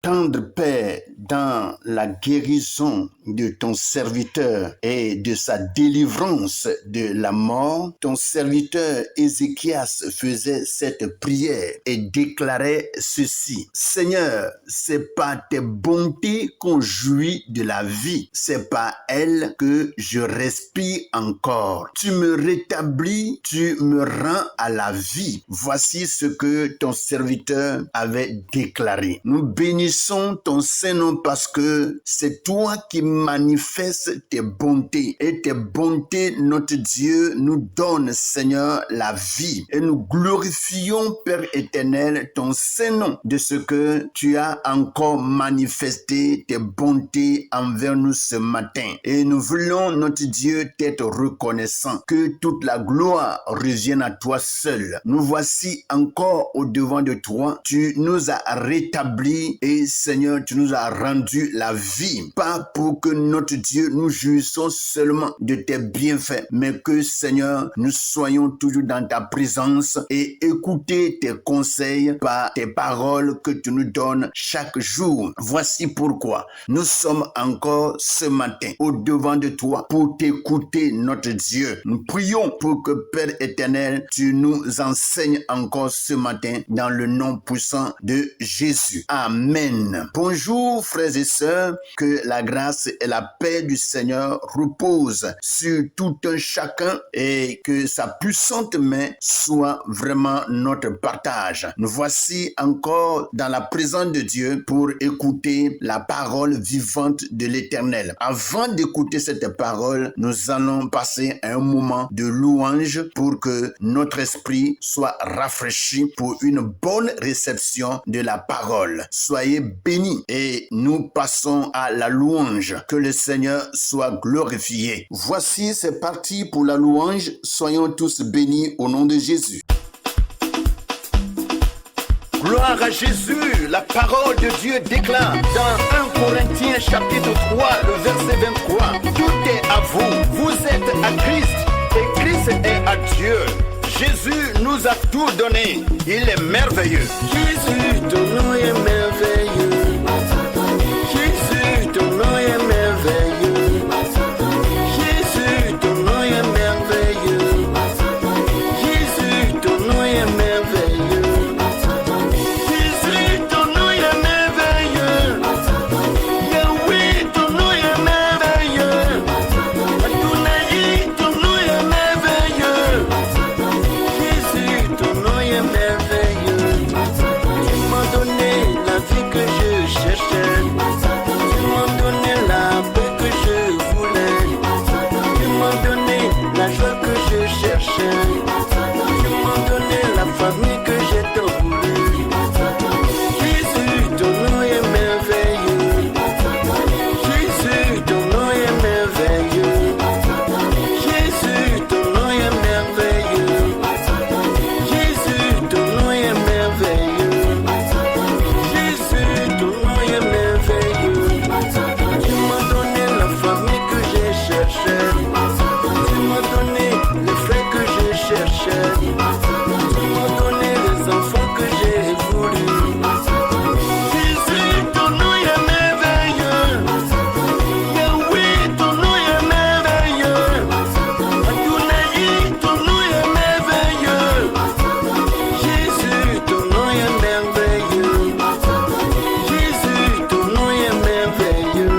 tendre Père, dans la guérison de ton serviteur et de sa délivrance de la mort, ton serviteur Ézéchias faisait cette prière et déclarait ceci. Seigneur, c'est par tes bontés qu'on jouit de la vie. C'est par elles que je respire encore. Tu me rétablis, tu me rends à la vie. Voici ce que ton serviteur avait déclaré. Nous bénissons ton Saint-Nom parce que c'est toi qui manifestes tes bontés. Et tes bontés, notre Dieu, nous donne, Seigneur, la vie. Et nous glorifions, Père éternel, ton Saint-Nom de ce que tu as encore manifesté tes bontés envers nous ce matin. Et nous voulons, notre Dieu, t'être reconnaissant. Que toute la gloire revienne à toi seul. Nous voici encore au devant de toi. Tu nous as rétablis et Seigneur, tu nous as rendu la vie. Pas pour que notre Dieu, nous jouissons seulement de tes bienfaits, mais que Seigneur, nous soyons toujours dans ta présence et écouter tes conseils par tes paroles que tu nous donnes chaque jour. Voici pourquoi nous sommes encore ce matin au devant de toi pour t'écouter, notre Dieu. Nous prions pour que Père éternel, tu nous enseignes encore ce matin dans le nom puissant de Jésus. Amen. Bonjour frères et sœurs, que la grâce et la paix du Seigneur reposent sur tout un chacun et que sa puissante main soit vraiment notre partage. Nous voici encore dans la présence de Dieu pour écouter la parole vivante de l'Éternel. Avant d'écouter cette parole, nous allons passer un moment de louange pour que notre esprit soit rafraîchi pour une bonne réception de la parole. Soyez bénis et nous passons à la louange. Que le Seigneur soit glorifié. Voici, c'est parti pour la louange. Soyons tous bénis au nom de Jésus. Gloire à Jésus, la parole de Dieu déclare dans 1 Corinthiens chapitre 3, le verset 23. Tout est à vous, vous êtes à Christ et Christ est à Dieu. Jésus nous a tout donné, il est merveilleux. Jésus, ton nom est merveilleux. Jésus, ton nom est merveilleux. Jésus, ton nom est merveilleux. Jésus, ton nom est merveilleux. Jésus, ton nom est merveilleux. Yahweh, ton nom est merveilleux. Adonai, ton nom est merveilleux. Jésus, ton nom est merveilleux. Tu m'as donné la vie que je cherchais. Tu m'as donné la paix que je voulais. Tu m'as donné la joie que je cherchais. Tu m'as donné la famille que j'ai tant voulu. Jésus, ton nom est merveilleux. Jésus, ton nom est merveilleux. Jésus, ton nom est merveilleux. Jésus, ton nom est merveilleux. Jésus, ton nom est merveilleux. Tu m'as donné la famille que j'ai cherchée. Tu m'as donné les frères que je cherchais. Tu m'as donné les enfants que j'ai voulu. Jésus, ton nom est merveilleux. Yahweh, ton nom est merveilleux. Adonai, ton nom est merveilleux. Jésus, ton nom est merveilleux. Jésus, ton nom est merveilleux.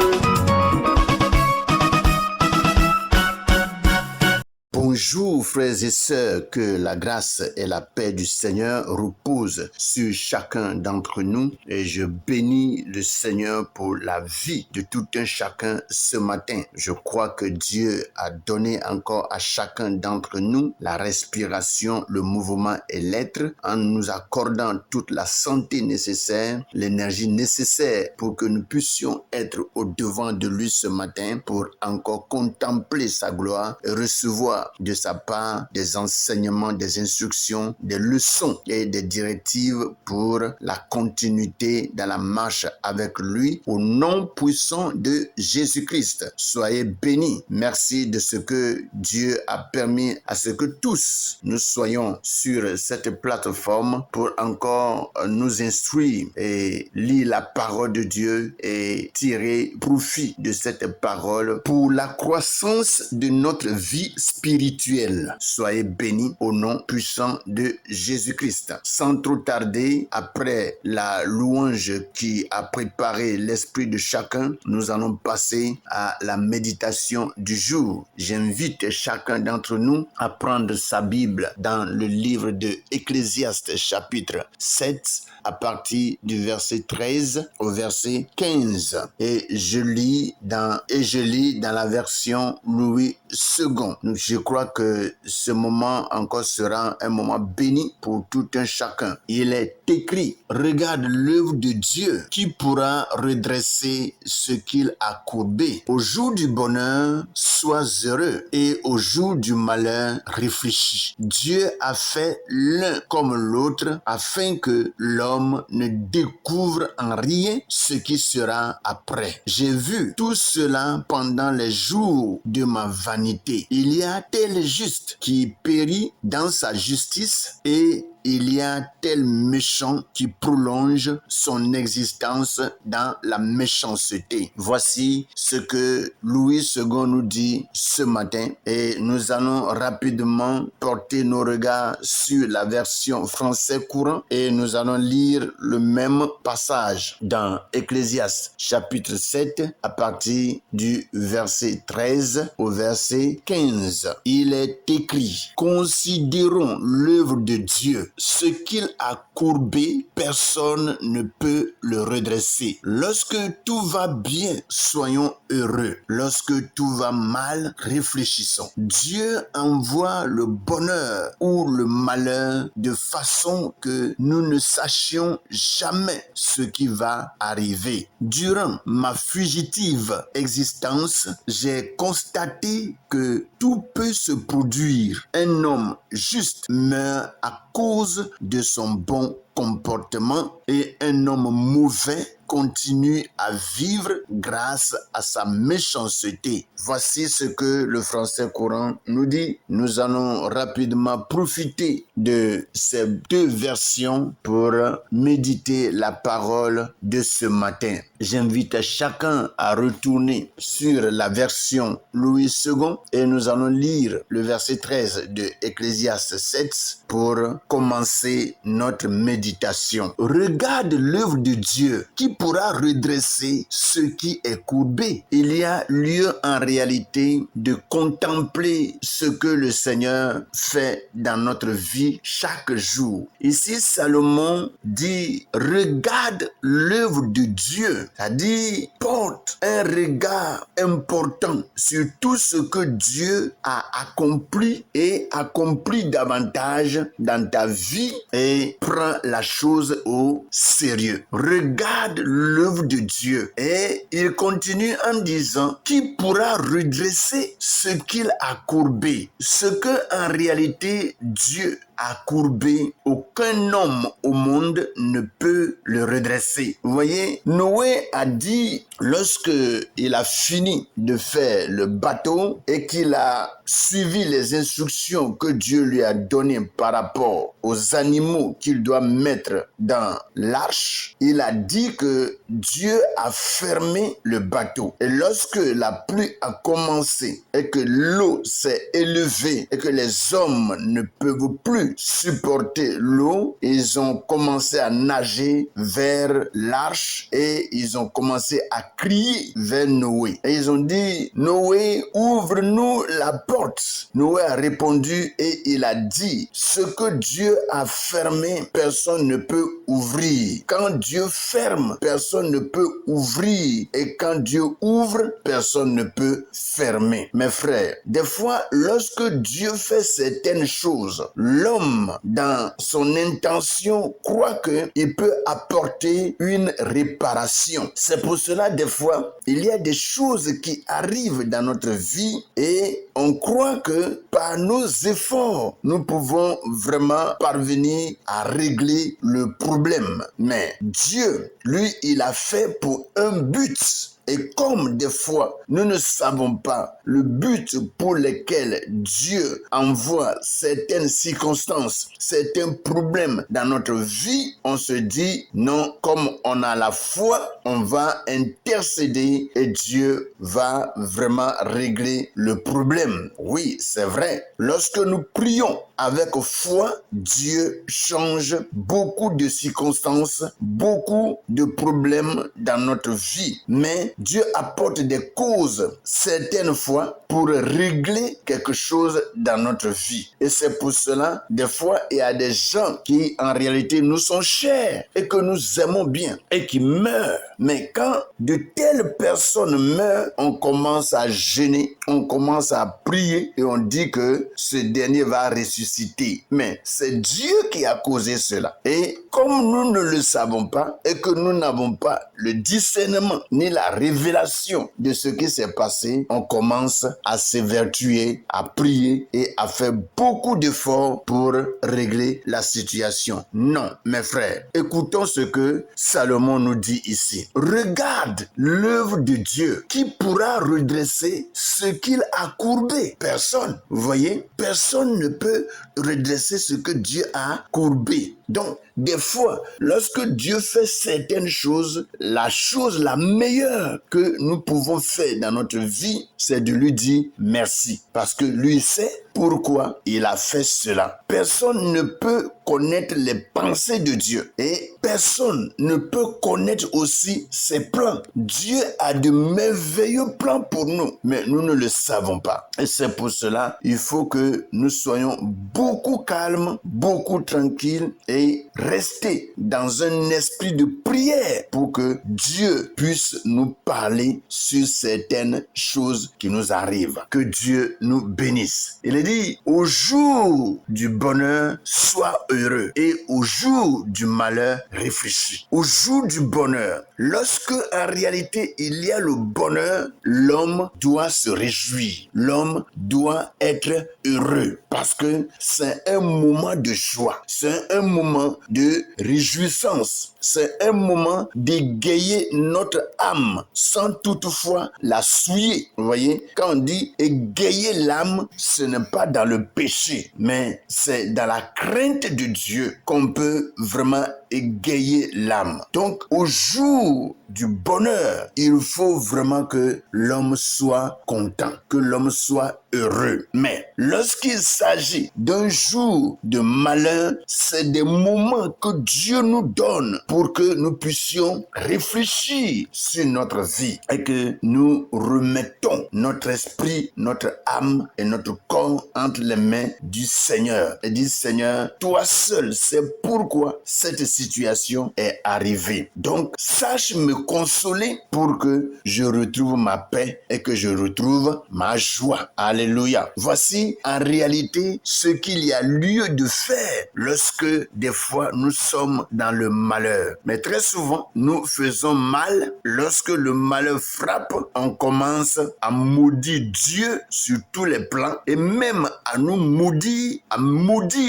Bonjour frères et sœurs, que la grâce et la paix du Seigneur reposent sur chacun d'entre nous et je bénis le Seigneur pour la vie de tout un chacun ce matin. Je crois que Dieu a donné encore à chacun d'entre nous la respiration, le mouvement et l'être en nous accordant toute la santé nécessaire, l'énergie nécessaire pour que nous puissions être au devant de lui ce matin pour encore contempler sa gloire et recevoir de sa part recevoir des enseignements, des instructions, des leçons et des directives pour la continuité dans la marche avec lui au nom puissant de Jésus-Christ. Soyez bénis. Merci de ce que Dieu a permis à ce que tous nous soyons sur cette plateforme pour encore nous instruire et lire la parole de Dieu et tirer profit de cette parole pour la croissance de notre vie spirituelle. Soyez bénis au nom puissant de Jésus-Christ. Sans trop tarder, après la louange qui a préparé l'esprit de chacun, nous allons passer à la méditation du jour. J'invite chacun d'entre nous à prendre sa Bible dans le livre de Ecclésiaste chapitre 7 à partir du verset 13 au verset 15. Et je lis dans la version Louis II. Je crois que ce moment encore sera un moment béni pour tout un chacun. Il est écrit: regarde l'œuvre de Dieu, qui pourra redresser ce qu'il a courbé. Au jour du bonheur, sois heureux, et au jour du malheur, réfléchis. Dieu a fait l'un comme l'autre afin que l'homme ne découvre en rien ce qui sera après. J'ai vu tout cela pendant les jours de ma vanité. Il y a tel juste qui périt dans sa justice, et il y a tel méchant qui prolonge son existence dans la méchanceté. Voici ce que Louis II nous dit ce matin, et nous allons rapidement porter nos regards sur la version français courant et nous allons lire le même passage dans Ecclésiaste chapitre 7 à partir du verset 13 au verset 15. Il est écrit: considérons l'œuvre de Dieu. Ce qu'il a courbé, personne ne peut le redresser. Lorsque tout va bien, soyons heureux. Lorsque tout va mal, réfléchissons. Dieu envoie le bonheur ou le malheur de façon que nous ne sachions jamais ce qui va arriver. Durant ma fugitive existence, j'ai constaté que tout peut se produire. Un homme juste meurt à cause de son bon comportement et un homme mauvais continue à vivre grâce à sa méchanceté. Voici ce que le français courant nous dit. Nous allons rapidement profiter de ces deux versions pour méditer la parole de ce matin. J'invite chacun à retourner sur la version Louis II et nous allons lire le verset 13 de Ecclésiaste 7 pour commencer notre méditation. Regarde l'œuvre de Dieu, qui pourra redresser ce qui est courbé. Il y a lieu en réalité de contempler ce que le Seigneur fait dans notre vie chaque jour. Ici, Salomon dit: regarde l'œuvre de Dieu, c'est-à-dire porte un regard important sur tout ce que Dieu a accompli et accompli davantage dans ta vie et prends la chose au sérieux. Regarde l'œuvre de Dieu. Et il continue en disant: qui pourra redresser ce qu'il a courbé? Ce que en réalité Dieu a courbé, aucun homme au monde ne peut le redresser. Vous voyez, Noé a dit, lorsque il a fini de faire le bateau et qu'il a suivi les instructions que Dieu lui a données par rapport aux animaux qu'il doit mettre dans l'arche, il a dit que Dieu a fermé le bateau. Et lorsque la pluie a commencé et que l'eau s'est élevée et que les hommes ne peuvent plus supporter l'eau, ils ont commencé à nager vers l'arche et ils ont commencé à crier vers Noé. Et ils ont dit: Noé, ouvre-nous la porte. Noé a répondu et il a dit: ce que Dieu a fermé, personne ne peut ouvrir. Quand Dieu ferme, personne ne peut ouvrir. Et quand Dieu ouvre, personne ne peut fermer. Mes frères, des fois, lorsque Dieu fait certaines choses, l'homme l'homme, dans son intention, croit qu'il peut apporter une réparation. C'est pour cela, des fois, il y a des choses qui arrivent dans notre vie et on croit que par nos efforts, nous pouvons vraiment parvenir à régler le problème. Mais Dieu, lui, il a fait pour un but. Et comme des fois, nous ne savons pas le but pour lequel Dieu envoie certaines circonstances, certains problèmes dans notre vie, on se dit, non, comme on a la foi, on va intercéder et Dieu va vraiment régler le problème. Oui, c'est vrai. Lorsque nous prions avec foi, Dieu change beaucoup de circonstances, beaucoup de problèmes dans notre vie. Mais Dieu apporte des causes certaines fois pour régler quelque chose dans notre vie. Et c'est pour cela, des fois, il y a des gens qui, en réalité, nous sont chers et que nous aimons bien et qui meurent. Mais quand de telles personnes meurent, on commence à gêner, on commence à prier et on dit que ce dernier va ressusciter. Mais c'est Dieu qui a causé cela. Et comme nous ne le savons pas et que nous n'avons pas le discernement ni la révélation de ce qui s'est passé, on commence à s'évertuer, à prier et à faire beaucoup d'efforts pour régler la situation. Non, mes frères, écoutons ce que Salomon nous dit ici. Regarde l'œuvre de Dieu. Qui pourra redresser ce qu'il a courbé? Personne. Vous voyez? Personne ne peut redresser ce que Dieu a courbé. Donc, des fois, lorsque Dieu fait certaines choses, la chose la meilleure que nous pouvons faire dans notre vie, c'est de lui dire merci. Parce que lui sait pourquoi il a fait cela. Personne ne peut connaître les pensées de Dieu. Et personne ne peut connaître aussi ses plans. Dieu a de merveilleux plans pour nous, mais nous ne le savons pas. Et c'est pour cela, il faut que nous soyons beaucoup calmes, beaucoup tranquilles et rester dans un esprit de prière pour que Dieu puisse nous parler sur certaines choses qui nous arrivent. Que Dieu nous bénisse. Il est dit, au jour du bonheur, sois heureux et au jour du malheur, réfléchis. Au jour du bonheur, lorsque en réalité il y a le bonheur, l'homme doit se réjouir. L'homme doit être heureux parce que c'est un moment de joie. C'est un moment de réjouissance. C'est un moment d'égayer notre âme sans toutefois la souiller. Vous voyez, quand on dit égayer l'âme, ce n'est pas dans le péché, mais c'est dans la crainte de Dieu qu'on peut vraiment égayer l'âme. Donc, au jour du bonheur, il faut vraiment que l'homme soit content, que l'homme soit heureux. Mais lorsqu'il s'agit d'un jour de malheur, c'est des moments que Dieu nous donne pour que nous puissions réfléchir sur notre vie et que nous remettons notre esprit, notre âme et notre corps entre les mains du Seigneur. Et dit, Seigneur, toi seul, c'est pourquoi cette situation est arrivée. Donc, sache me consoler pour que je retrouve ma paix et que je retrouve ma joie. Alléluia. Voici en réalité ce qu'il y a lieu de faire lorsque des fois nous sommes dans le malheur. Mais très souvent, nous faisons mal. Lorsque le malheur frappe, on commence à maudire Dieu sur tous les plans et même à nous maudire,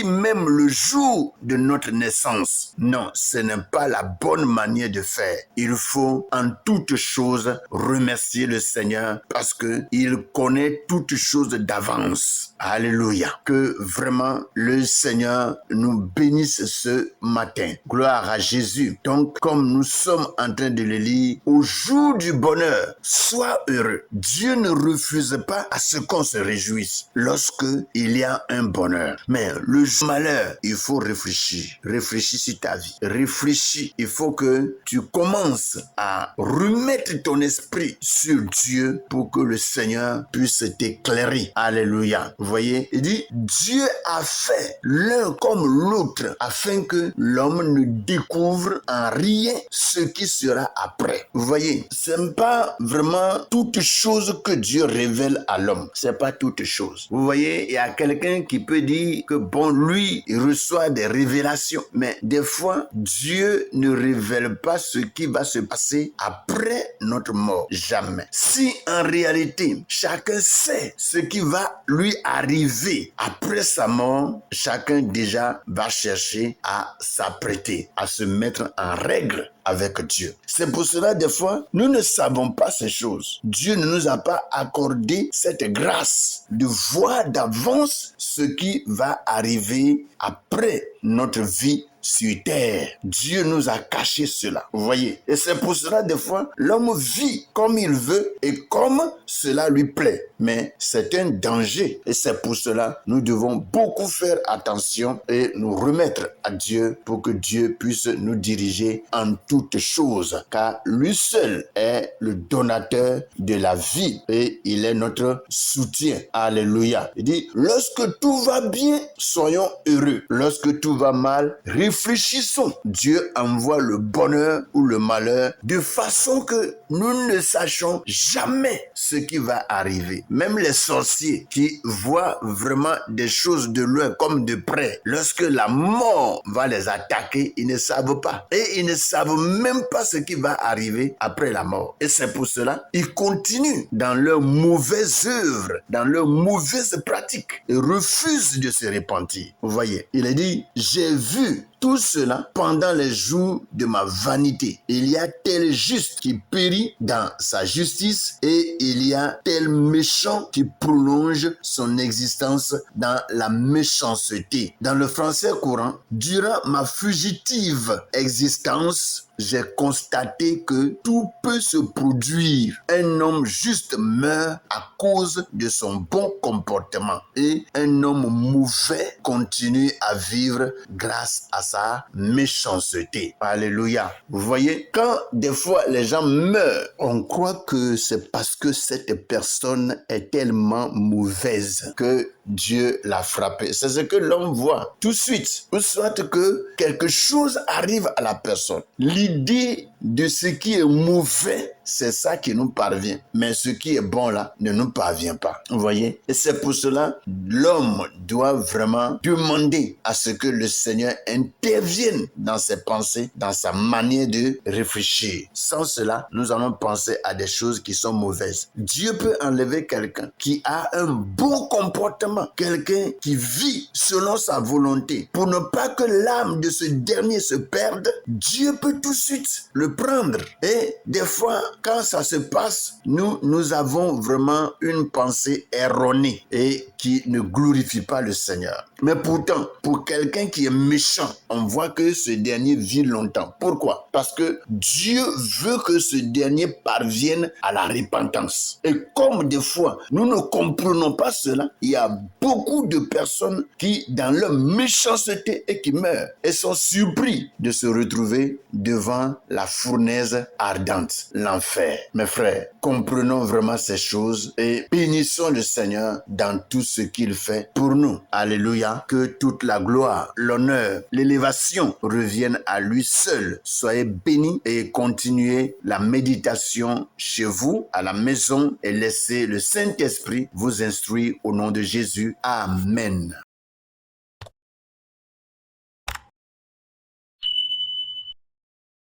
même le jour de notre naissance. Non, ce n'est pas la bonne manière de faire. Il faut en toutes choses remercier le Seigneur parce que il connaît toutes choses d'avance. Alléluia. Que vraiment le Seigneur nous bénisse ce matin. Gloire à Jésus. Donc, comme nous sommes en train de le lire, au jour du bonheur, sois heureux. Dieu ne refuse pas à ce qu'on se réjouisse lorsque il y a un bonheur. Mais le malheur, il faut réfléchir. Réfléchis sur ta vie. réfléchis. Il faut que tu commences à remettre ton esprit sur Dieu pour que le Seigneur puisse t'éclairer. Alléluia. Vous voyez, il dit, Dieu a fait l'un comme l'autre afin que l'homme ne découvre en rien ce qui sera après. Vous voyez, ce n'est pas vraiment toute chose que Dieu révèle à l'homme. C'est pas toute chose. Vous voyez, il y a quelqu'un qui peut dire que bon, lui, il reçoit des révélations. Mais des fois, Dieu ne révèle pas ce qui va se passer après notre mort. Jamais. Si en réalité, chacun sait ce qui va lui arriver après sa mort, chacun déjà va chercher à s'apprêter, à se mettre en règle avec Dieu. C'est pour cela, des fois, nous ne savons pas ces choses. Dieu ne nous a pas accordé cette grâce de voir d'avance ce qui va arriver après notre vie sur terre. Dieu nous a caché cela. Vous voyez? Et c'est pour cela, des fois, l'homme vit comme il veut et comme cela lui plaît. Mais c'est un danger. Et c'est pour cela, nous devons beaucoup faire attention et nous remettre à Dieu pour que Dieu puisse nous diriger en toutes choses. Car lui seul est le donateur de la vie et il est notre soutien. Alléluia. Il dit, lorsque tout va bien, soyons heureux. Lorsque tout va mal, réfléchissons. Dieu envoie le bonheur ou le malheur de façon que nous ne sachions jamais ce qui va arriver. Même les sorciers qui voient vraiment des choses de loin comme de près, lorsque la mort va les attaquer, ils ne savent pas. Et ils ne savent même pas ce qui va arriver après la mort. Et c'est pour cela, ils continuent dans leurs mauvaises œuvres, dans leurs mauvaises pratiques et refusent de se repentir. Vous voyez, il a dit, j'ai vu tout cela pendant les jours de ma vanité. Il y a tel juste qui périt dans sa justice et il y a tel méchant qui prolonge son existence dans la méchanceté. Dans le français courant, durant ma fugitive existence, j'ai constaté que tout peut se produire. Un homme juste meurt à cause de son bon comportement et un homme mauvais continue à vivre grâce à sa méchanceté. Alléluia. Vous voyez, quand des fois les gens meurent, on croit que c'est parce que cette personne est tellement mauvaise que Dieu l'a frappé. C'est ce que l'homme voit tout de suite. Ou soit que quelque chose arrive à la personne. L'idée de ce qui est mauvais, c'est ça qui nous parvient. Mais ce qui est bon là ne nous parvient pas. Vous voyez? Et c'est pour cela l'homme doit vraiment demander à ce que le Seigneur intervienne dans ses pensées, dans sa manière de réfléchir. Sans cela, nous allons penser à des choses qui sont mauvaises. Dieu peut enlever quelqu'un qui a un bon comportement, quelqu'un qui vit selon sa volonté. Pour ne pas que l'âme de ce dernier se perde, Dieu peut tout de suite le prendre. Et des fois, quand ça se passe, nous avons vraiment une pensée erronée et qui ne glorifie pas le Seigneur. Mais pourtant, pour quelqu'un qui est méchant, on voit que ce dernier vit longtemps. Pourquoi? Parce que Dieu veut que ce dernier parvienne à la repentance. Et comme des fois, nous ne comprenons pas cela, il y a beaucoup de personnes qui, dans leur méchanceté, et qui meurent et sont surpris de se retrouver devant la fournaise ardente, l'enfer. Mes frères, comprenons vraiment ces choses et bénissons le Seigneur dans tout ce qu'il fait pour nous. Alléluia. Que toute la gloire, l'honneur, l'élévation reviennent à lui seul. Soyez bénis et continuez la méditation chez vous, à la maison, et laissez le Saint-Esprit vous instruire au nom de Jésus. Amen.